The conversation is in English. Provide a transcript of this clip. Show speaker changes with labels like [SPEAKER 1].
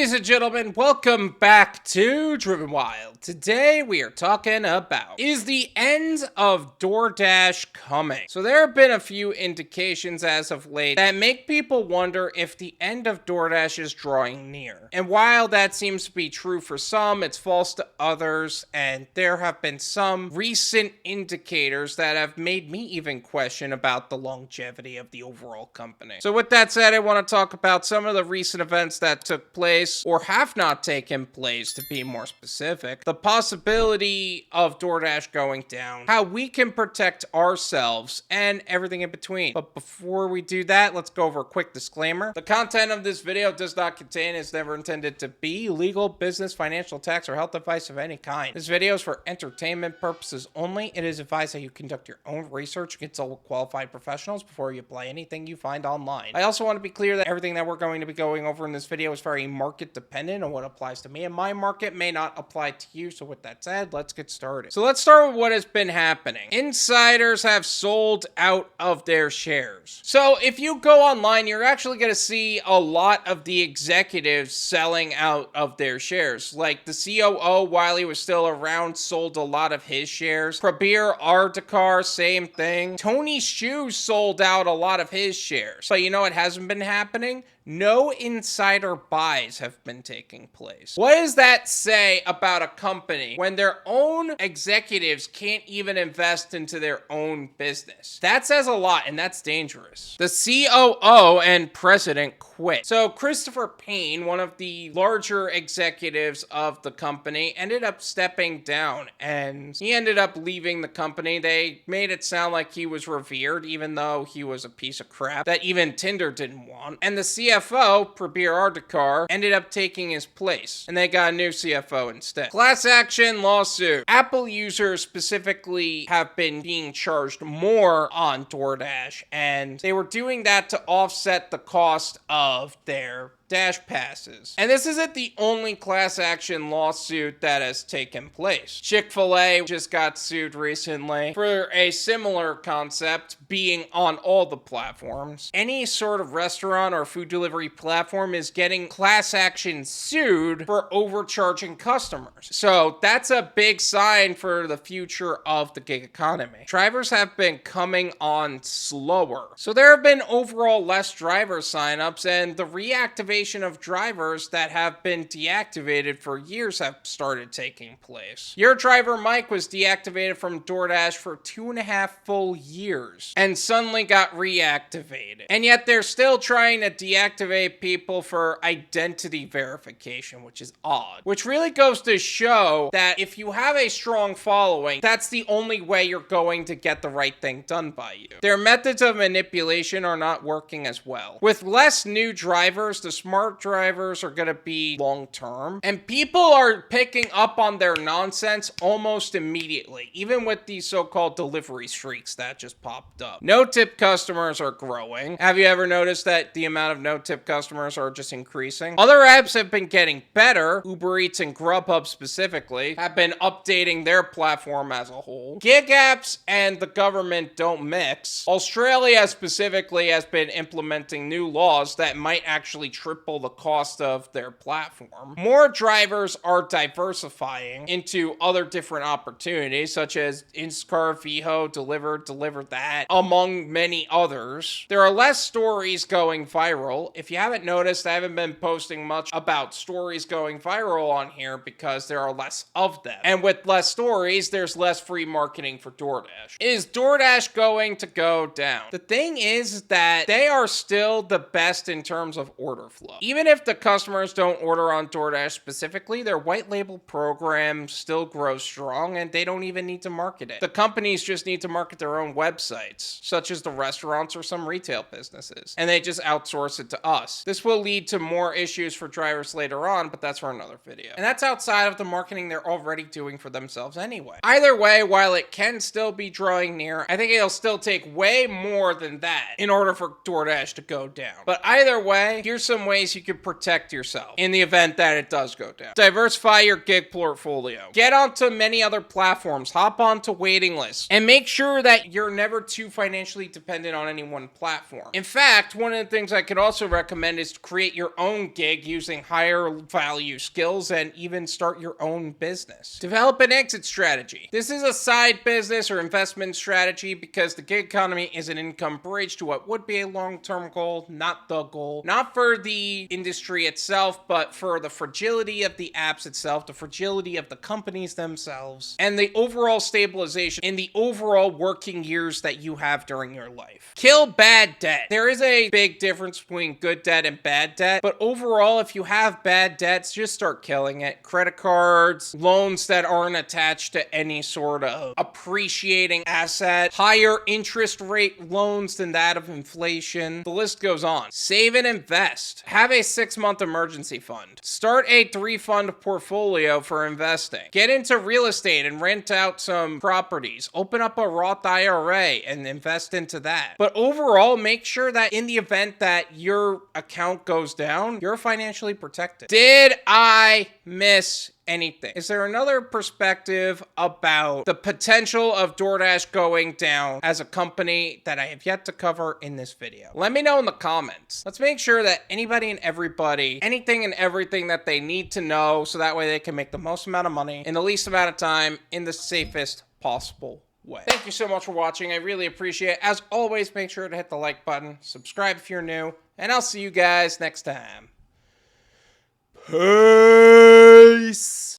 [SPEAKER 1] Ladies and gentlemen, welcome back to Driven Wyld. Today we are talking about, is the end of Doordash coming? So there have been a few indications as of late that make people wonder if the end of Doordash is drawing near. And while that seems to be true for some, it's false to others, and there have been some recent indicators that have made me even question about the longevity of the overall company. So with that said, I want to talk about some of the recent events that took place or have not taken place, to be more specific, the possibility of Doordash going down, how we can protect ourselves, and everything in between. But before we do that, let's go over a quick disclaimer. The content of this video does not contain, is never intended to be legal, business, financial, tax, or health advice of any kind. This video is for entertainment purposes only. It is advised that you conduct your own research and consult with qualified professionals before you apply anything you find online. I also want to be clear that everything that we're going to be going over in this video is very market dependent, on what applies to me, and my market may not apply to you. So with that said, let's get started. So let's start with what has been happening. Insiders have sold out of their shares. So if you go online, you're actually going to see a lot of the executives selling out of their shares. Like the COO, while he was still around, sold a lot of his shares. Prabir Ardekar, same thing. Tony Xu sold out a lot of his shares. But you know what hasn't been happening? No insider buys have been taking place. What does that say about a company when their own executives can't even invest into their own business? That says a lot, and that's dangerous. The COO and president quit. So Christopher Payne, one of the larger executives of the company, ended up stepping down, and he ended up leaving the company. They made it sound like he was revered, even though he was a piece of crap that even Tinder didn't want. And the CFO, Prabir Ardekar, ended up taking his place, and they got a new CFO instead. Class action lawsuit. Apple users specifically have been being charged more on Doordash, and they were doing that to offset the cost of their Dash passes. And this isn't the only class action lawsuit that has taken place. Chick-fil-A just got sued recently for a similar concept, being on all the platforms. Any sort of restaurant or food delivery platform is getting class action sued for overcharging customers. So that's a big sign for the future of the gig economy. Drivers have been coming on slower. So there have been overall less driver signups, and the reactivation of drivers that have been deactivated for years have started taking place. Your driver Mike was deactivated from Doordash for 2.5 full years and suddenly got reactivated. And yet they're still trying to deactivate people for identity verification, which is odd. Which really goes to show that if you have a strong following, that's the only way you're going to get the right thing done by you. Their methods of manipulation are not working as well. With less new drivers, the smart drivers are going to be long-term, and people are picking up on their nonsense almost immediately, even with these so-called delivery streaks that just popped up. No-tip customers are growing. Have you ever noticed that the amount of no-tip customers are just increasing? Other apps have been getting better. UberEats and Grubhub specifically have been updating their platform as a whole. Gig apps and the government don't mix. Australia specifically has been implementing new laws that might actually triple the cost of their platform. More drivers are diversifying into other different opportunities, such as Instacart, Veho, Deliver That, among many others. There are less stories going viral. If you haven't noticed, I haven't been posting much about stories going viral on here because there are less of them. And with less stories, there's less free marketing for Doordash. Is Doordash going to go down? The thing is that they are still the best in terms of order flow. Even if the customers don't order on Doordash specifically, their white label program still grows strong, and they don't even need to market it. The companies just need to market their own websites, such as the restaurants or some retail businesses, and they just outsource it to us. This will lead to more issues for drivers later on, but that's for another video. And that's outside of the marketing they're already doing for themselves anyway. Either way, while it can still be drawing near, I think it'll still take way more than that in order for Doordash to go down. But either way, here's some ways you can protect yourself in the event that it does go down. Diversify your gig portfolio. Get onto many other platforms. Hop onto waiting lists. And make sure that you're never too financially dependent on any one platform. In fact, one of the things I could also recommend is to create your own gig using higher value skills and even start your own business. Develop an exit strategy. This is a side business or investment strategy because the gig economy is an income bridge to what would be a long-term goal, not the goal. Not for the industry itself, but for the fragility of the apps itself, the fragility of the companies themselves, and the overall stabilization in the overall working years that you have during your life. Kill bad debt. There is a big difference between good debt and bad debt, but overall, if you have bad debts, just start killing it. Credit cards, loans that aren't attached to any sort of appreciating asset, higher interest rate loans than that of inflation. The list goes on. Save and invest. Have a 6-month emergency fund. Start a 3-fund portfolio for investing. Get into real estate and rent out some properties. Open up a Roth IRA and invest into that. But overall, make sure that in the event that your account goes down, you're financially protected. Did I miss anything? Is there another perspective about the potential of DoorDash going down as a company that I have yet to cover in this video? Let me know in the comments. Let's make sure that anybody and everybody, anything and everything that they need to know, so that way they can make the most amount of money in the least amount of time in the safest possible way. Thank you so much for watching. I really appreciate it. As always, make sure to hit the like button, subscribe if you're new, and I'll see you guys next time. Peace.